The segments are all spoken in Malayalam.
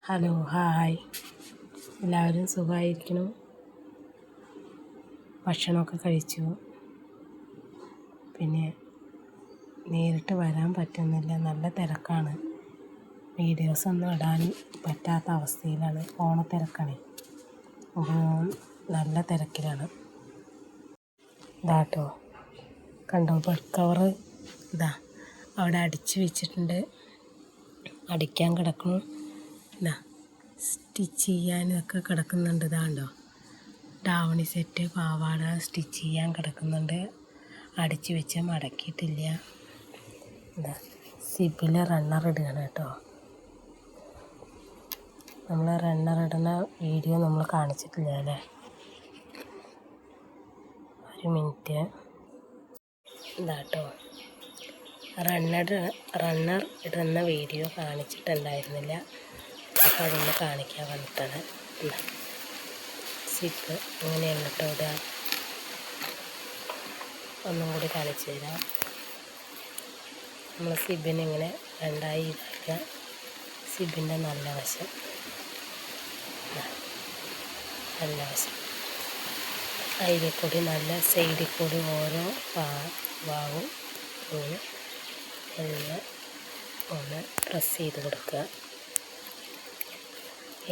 ഹലോ ഹായ്, എല്ലാവരും സുഖമായിരിക്കണു. ഭക്ഷണമൊക്കെ കഴിച്ചു. പിന്നെ നേരിട്ട് വരാൻ പറ്റുന്നില്ല, നല്ല തിരക്കാണ്. വീഡിയോസൊന്നും ഇടാൻ പറ്റാത്ത അവസ്ഥയിലാണ്, ഓണത്തിരക്കാണ്. നല്ല തിരക്കിലാണ്. ഇതാട്ടോ കണ്ടോ, ബെഡ് കവറ് ഇതാ അവിടെ അടിച്ച് വെച്ചിട്ടുണ്ട്, അടിക്കാൻ കിടക്കുന്നു. ഇതാ സ്റ്റിച്ച് ചെയ്യാനൊക്കെ കിടക്കുന്നുണ്ട്. ഇതാണ്ടോ ഡാവണി സെറ്റ് പാവാട സ്റ്റിച്ച് ചെയ്യാൻ കിടക്കുന്നുണ്ട്, അടിച്ച് വെച്ച് മടക്കിയിട്ടില്ല. ഇതാ സിബിൽ റണ്ണർ ഇടുകയാണ് കേട്ടോ. നമ്മൾ റണ്ണർ ഇടുന്ന വീഡിയോ നമ്മൾ കാണിച്ചിട്ടില്ല അല്ലേ. ഒരു മിനിറ്റ്. ഇതാട്ടോ റണ്ണർ ഇടുന്ന വീഡിയോ കാണിച്ചിട്ടുണ്ടായിരുന്നില്ല, അപ്പോൾ അതൊന്ന് കാണിക്കാൻ വന്നിട്ടാണ്. സിപ്പ് ഇങ്ങനെയാണ് കേട്ടോ ഇടുക. ഒന്നും കൂടി കാണിച്ചു തരാം. നമ്മൾ സിബിനെ ഇങ്ങനെ രണ്ടായി ഇതാക്കുക. സിബിൻ്റെ നല്ല വശം, നല്ല വശം, അതിൽ കൂടി നല്ല സൈഡിൽ കൂടി ഓരോ ഭാഗവും ഇങ്ങനെ എല്ലാം ഒന്ന് പ്രസ് ചെയ്ത് കൊടുക്കുക.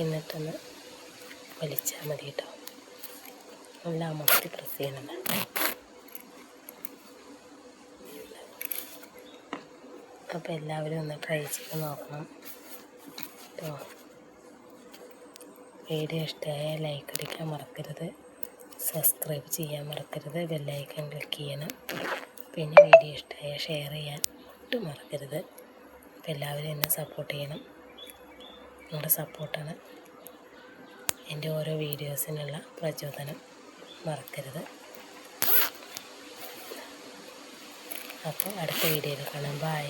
എന്നിട്ടൊന്ന് വലിച്ചാൽ മതി കേട്ടോ. നല്ല അമർത്തി പ്രസ് ചെയ്യണം. അപ്പോൾ എല്ലാവരും ഒന്ന് ട്രൈ ചെയ്ത് നോക്കണം കേട്ടോ. വീഡിയോ ഇഷ്ടമായ ലൈക്ക് അടിക്കാൻ മറക്കരുത്, സബ്സ്ക്രൈബ് ചെയ്യാൻ മറക്കരുത്, ബെല്ലൈക്കൺ ക്ലിക്ക് ചെയ്യണം. പിന്നെ വീഡിയോ ഇഷ്ടമായ ഷെയർ ചെയ്യാൻ ഒട്ടും മറക്കരുത്. അപ്പോൾ എല്ലാവരും എന്നെ സപ്പോർട്ട് ചെയ്യണം. നിങ്ങളുടെ സപ്പോർട്ടാണ് എൻ്റെ ഓരോ വീഡിയോസിനുള്ള പ്രചോദനം, മറക്കരുത്. അപ്പോൾ അടുത്ത വീഡിയോയിൽ കാണാം. ബൈ.